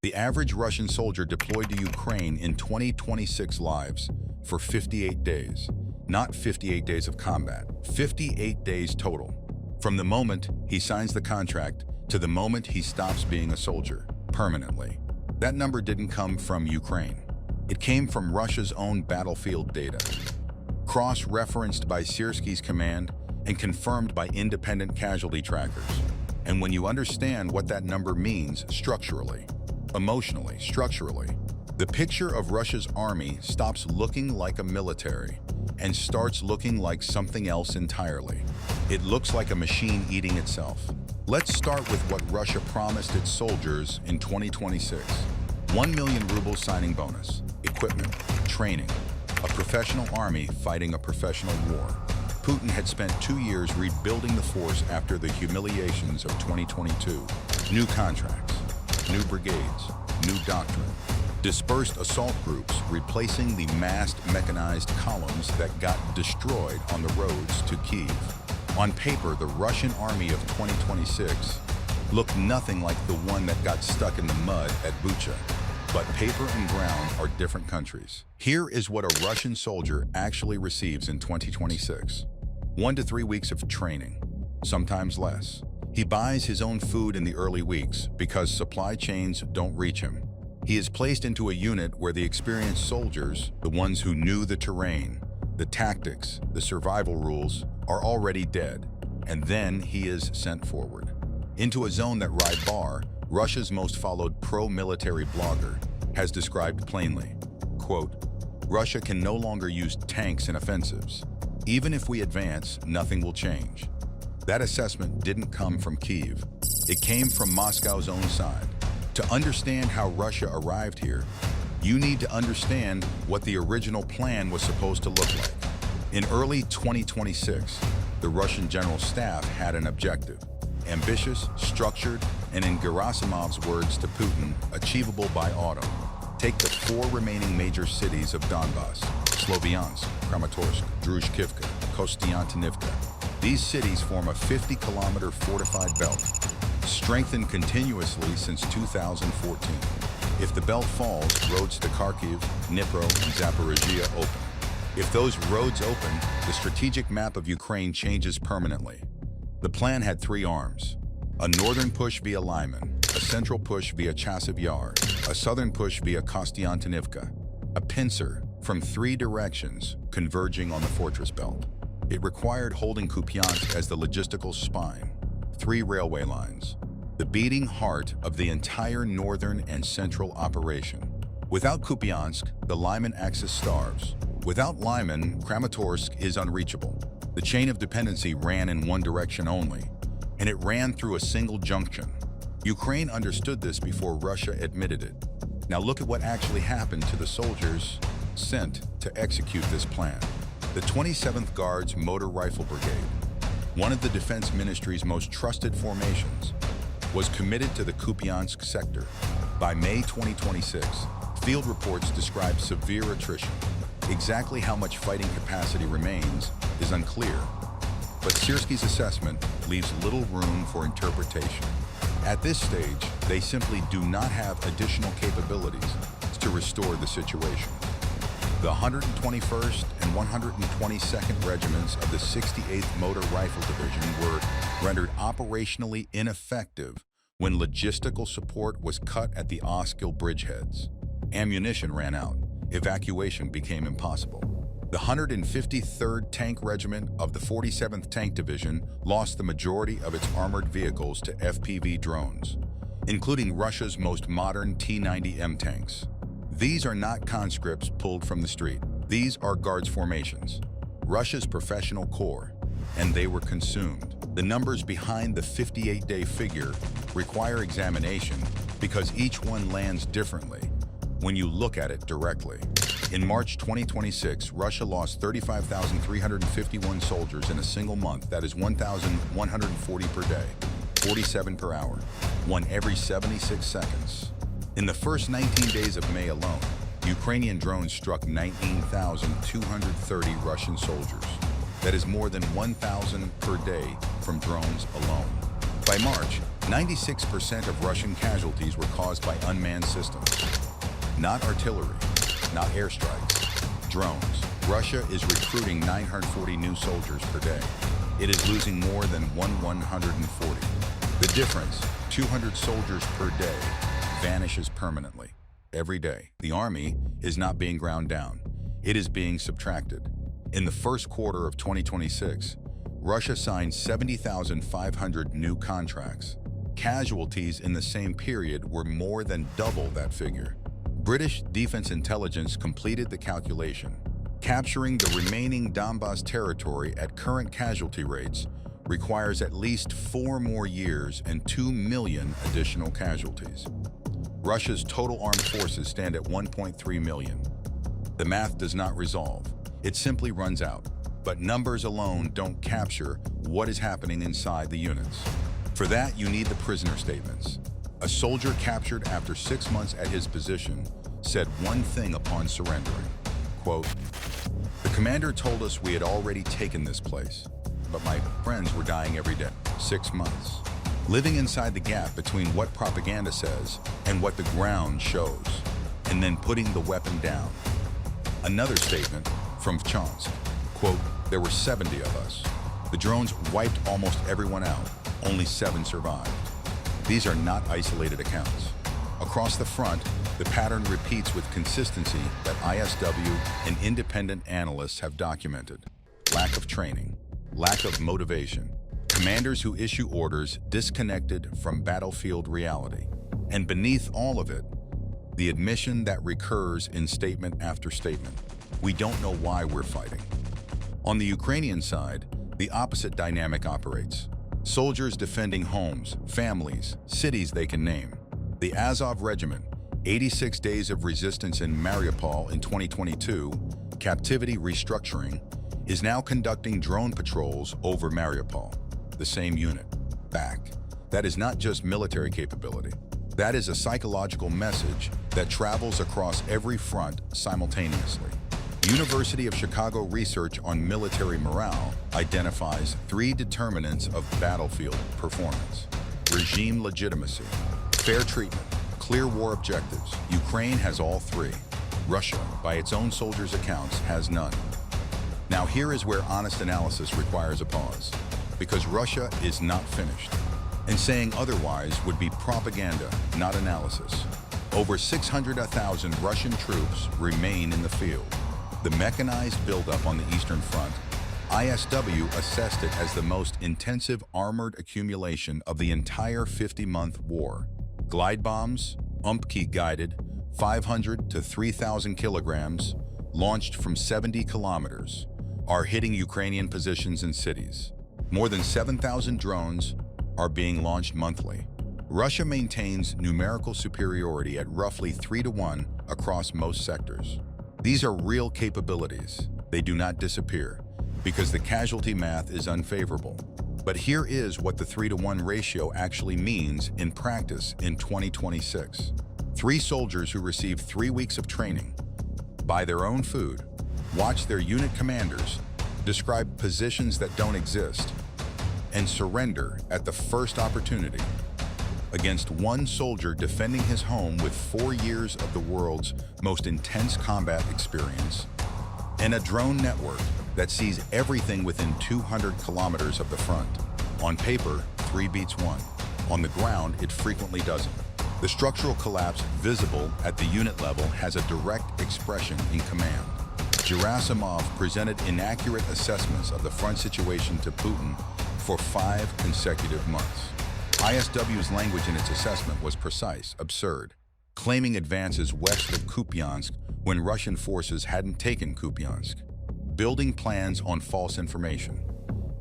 The average Russian soldier deployed to Ukraine in 2026 lives for 58 days. Not 58 days of combat, 58 days total. From the moment he signs the contract to the moment he stops being a soldier, permanently. That number didn't come from Ukraine. It came from Russia's own battlefield data, cross-referenced by Syrskyi's command and confirmed by independent casualty trackers. And when you understand what that number means structurally, emotionally, structurally, the picture of Russia's army stops looking like a military and starts looking like something else entirely. It looks like a machine eating itself. Let's start with what Russia promised its soldiers in 2026. 1 million rubles signing bonus, equipment, training, a professional army fighting a professional war. Putin had spent 2 years rebuilding the force after the humiliations of 2022. New contracts, new brigades, new doctrine, dispersed assault groups replacing the massed mechanized columns that got destroyed on the roads to Kyiv. On paper, the Russian army of 2026 looked nothing like the one that got stuck in the mud at Bucha. But paper and ground are different countries. Here is what a Russian soldier actually receives in 2026. 1 to 3 weeks of training, sometimes less. He buys his own food in the early weeks because supply chains don't reach him. He is placed into a unit where the experienced soldiers, the ones who knew the terrain, the tactics, the survival rules, are already dead. And then he is sent forward into a zone that Rai Bar, Russia's most followed pro-military blogger, has described plainly. Quote, Russia can no longer use tanks in offensives. Even if we advance, nothing will change. That assessment didn't come from Kyiv. It came from Moscow's own side. To understand how Russia arrived here, you need to understand what the original plan was supposed to look like. In early 2026, the Russian General Staff had an objective. Ambitious, structured, and in Gerasimov's words to Putin, achievable by autumn. Take the 4 remaining major cities of Donbass, Sloviansk, Kramatorsk, Druzhkivka, Kostiantynivka. These cities form a 50-kilometer fortified belt, strengthened continuously since 2014. If the belt falls, roads to Kharkiv, Dnipro, and Zaporizhia open. If those roads open, the strategic map of Ukraine changes permanently. The plan had 3 arms: a northern push via Lyman, a central push via Chasiv Yar, a southern push via Kostiantynivka, a pincer from 3 directions converging on the fortress belt. It required holding Kupiansk as the logistical spine, 3 railway lines, the beating heart of the entire northern and central operation. Without Kupiansk, the Lyman axis starves. Without Lyman, Kramatorsk is unreachable. The chain of dependency ran in one direction only, and it ran through a single junction. Ukraine understood this before Russia admitted it. Now look at what actually happened to the soldiers sent to execute this plan. The 27th Guards Motor Rifle Brigade, one of the Defense Ministry's most trusted formations, was committed to the Kupiansk sector. By May 2026, field reports describe severe attrition. Exactly how much fighting capacity remains is unclear, but Syrskyi's assessment leaves little room for interpretation. At this stage, they simply do not have additional capabilities to restore the situation. The 121st and 122nd Regiments of the 68th Motor Rifle Division were rendered operationally ineffective when logistical support was cut at the Oskil bridgeheads. Ammunition ran out. Evacuation became impossible. The 153rd Tank Regiment of the 47th Tank Division lost the majority of its armored vehicles to FPV drones, including Russia's most modern T-90M tanks. These are not conscripts pulled from the street. These are Guards formations, Russia's professional corps, and they were consumed. The numbers behind the 58-day figure require examination because each one lands differently when you look at it directly. In March 2026, Russia lost 35,351 soldiers in a single month. That is 1,140 per day, 47 per hour, 1 every 76 seconds. In the first 19 days of May alone, Ukrainian drones struck 19,230 Russian soldiers. That is more than 1,000 per day from drones alone. By March, 96% of Russian casualties were caused by unmanned systems. Not artillery, not airstrikes, drones. Russia is recruiting 940 new soldiers per day. It is losing more than 140. The difference, 200 soldiers per day, vanishes permanently. Every day, the army is not being ground down. It is being subtracted. In the first quarter of 2026, Russia signed 70,500 new contracts. Casualties in the same period were more than double that figure. British Defense Intelligence completed the calculation. Capturing the remaining Donbas territory at current casualty rates requires at least 4 more years and 2 million additional casualties. Russia's total armed forces stand at 1.3 million. The math does not resolve. It simply runs out. But numbers alone don't capture what is happening inside the units. For that, you need the prisoner statements. A soldier captured after 6 months at his position said one thing upon surrendering. Quote, "The commander told us we had already taken this place, but my friends were dying every day. 6 months. Living inside the gap between what propaganda says and what the ground shows, and then putting the weapon down." Another statement from Vchansk, quote, "There were 70 of us. The drones wiped almost everyone out. Only 7 survived." These are not isolated accounts. Across the front, the pattern repeats with consistency that ISW and independent analysts have documented. Lack of training, lack of motivation, commanders who issue orders disconnected from battlefield reality. And beneath all of it, the admission that recurs in statement after statement. We don't know why we're fighting. On the Ukrainian side, the opposite dynamic operates. Soldiers defending homes, families, cities they can name. The Azov Regiment, 86 days of resistance in Mariupol in 2022, captivity restructuring, is now conducting drone patrols over Mariupol. The same unit. Back. That is not just military capability. That is a psychological message that travels across every front simultaneously. University of Chicago research on military morale identifies 3 determinants of battlefield performance: regime legitimacy, fair treatment, clear war objectives. Ukraine has all 3. Russia, by its own soldiers' accounts, has none. Now here is where honest analysis requires a pause, because Russia is not finished. And saying otherwise would be propaganda, not analysis. Over 600,000 Russian troops remain in the field. The mechanized buildup on the Eastern Front, ISW assessed it as the most intensive armored accumulation of the entire 50-month war. Glide bombs, UMPK-guided, 500 to 3,000 kilograms, launched from 70 kilometers, are hitting Ukrainian positions and cities. More than 7,000 drones are being launched monthly. Russia maintains numerical superiority at roughly 3 to 1 across most sectors. These are real capabilities. They do not disappear because the casualty math is unfavorable. But here is what the 3 to 1 ratio actually means in practice in 2026. 3 soldiers who receive 3 weeks of training, buy their own food, watch their unit commanders describe positions that don't exist, and surrender at the first opportunity, against 1 soldier defending his home with 4 years of the world's most intense combat experience, and a drone network that sees everything within 200 kilometers of the front. On paper, 3 beats 1. On the ground, it frequently doesn't. The structural collapse visible at the unit level has a direct expression in command. Gerasimov presented inaccurate assessments of the front situation to Putin for 5 consecutive months. ISW's language in its assessment was precise, absurd, claiming advances west of Kupiansk when Russian forces hadn't taken Kupiansk. Building plans on false information.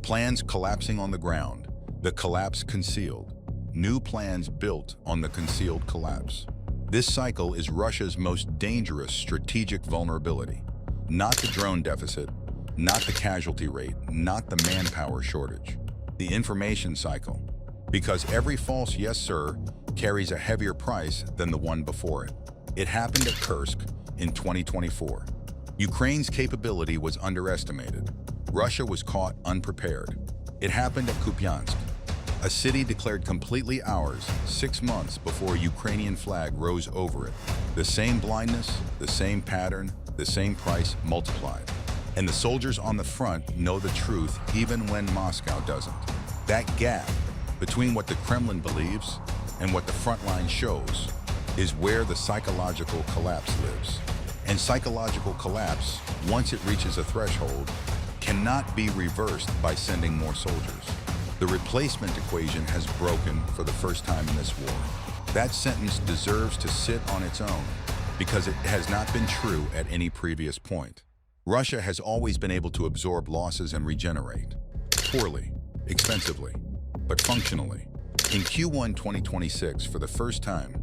Plans collapsing on the ground, the collapse concealed. New plans built on the concealed collapse. This cycle is Russia's most dangerous strategic vulnerability. Not the drone deficit, not the casualty rate, not the manpower shortage. The information cycle. Because every false yes sir carries a heavier price than the one before it. It happened at Kursk in 2024. Ukraine's capability was underestimated. Russia was caught unprepared. It happened at Kupiansk. A city declared completely ours 6 months before a Ukrainian flag rose over it. The same blindness, the same pattern, the same price multiplied. And the soldiers on the front know the truth even when Moscow doesn't. That gap between what the Kremlin believes and what the front line shows is where the psychological collapse lives. And psychological collapse, once it reaches a threshold, cannot be reversed by sending more soldiers. The replacement equation has broken for the first time in this war. That sentence deserves to sit on its own because it has not been true at any previous point. Russia has always been able to absorb losses and regenerate. Poorly, expensively, but functionally. In Q1 2026, for the first time,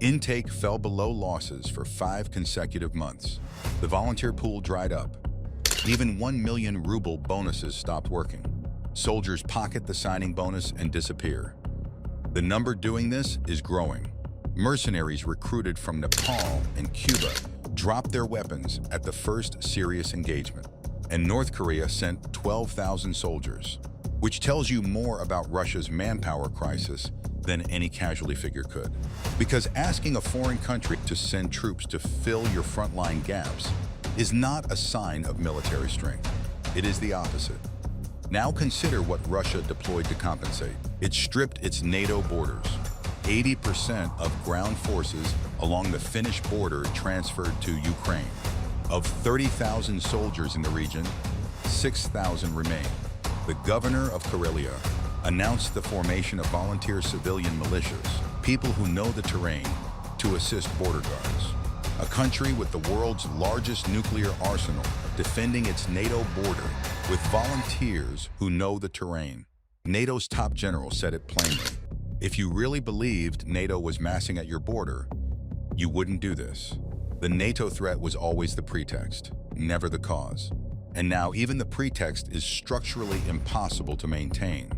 intake fell below losses for 5 consecutive months. The volunteer pool dried up. Even 1 million ruble bonuses stopped working. Soldiers pocket the signing bonus and disappear. The number doing this is growing. Mercenaries recruited from Nepal and Cuba dropped their weapons at the first serious engagement. And North Korea sent 12,000 soldiers, which tells you more about Russia's manpower crisis than any casualty figure could. Because asking a foreign country to send troops to fill your frontline gaps is not a sign of military strength. It is the opposite. Now consider what Russia deployed to compensate. It stripped its NATO borders. 80% of ground forces along the Finnish border transferred to Ukraine. Of 30,000 soldiers in the region, 6,000 remain. The governor of Karelia announced the formation of volunteer civilian militias, people who know the terrain, to assist border guards. A country with the world's largest nuclear arsenal defending its NATO border with volunteers who know the terrain. NATO's top general said it plainly. If you really believed NATO was massing at your border, you wouldn't do this. The NATO threat was always the pretext, never the cause. And now even the pretext is structurally impossible to maintain.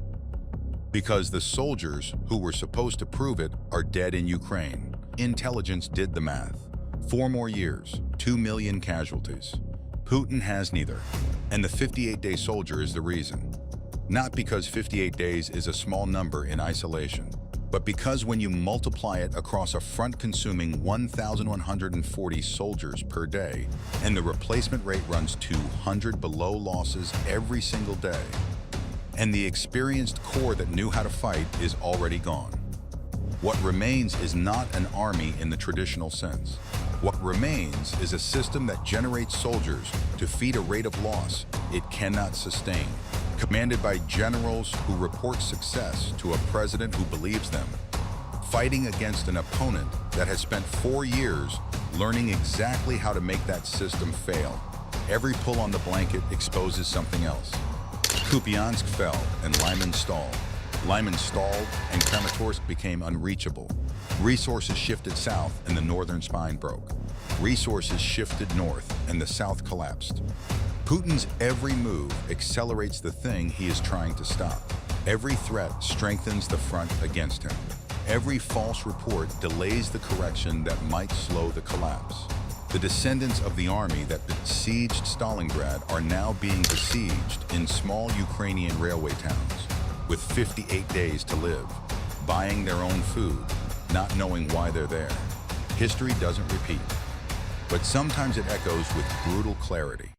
Because the soldiers who were supposed to prove it are dead in Ukraine. Intelligence did the math. 4 more years, 2 million casualties. Putin has neither. And the 58-day soldier is the reason. Not because 58 days is a small number in isolation, but because when you multiply it across a front consuming 1,140 soldiers per day, and the replacement rate runs 200 below losses every single day, and the experienced corps that knew how to fight is already gone. What remains is not an army in the traditional sense. What remains is a system that generates soldiers to feed a rate of loss it cannot sustain, commanded by generals who report success to a president who believes them, fighting against an opponent that has spent 4 years learning exactly how to make that system fail. Every pull on the blanket exposes something else. Kupiansk fell and Lyman stalled. Lyman stalled and Kramatorsk became unreachable. Resources shifted south and the northern spine broke. Resources shifted north and the south collapsed. Putin's every move accelerates the thing he is trying to stop. Every threat strengthens the front against him. Every false report delays the correction that might slow the collapse. The descendants of the army that besieged Stalingrad are now being besieged in small Ukrainian railway towns, with 58 days to live, buying their own food, not knowing why they're there. History doesn't repeat, but sometimes it echoes with brutal clarity.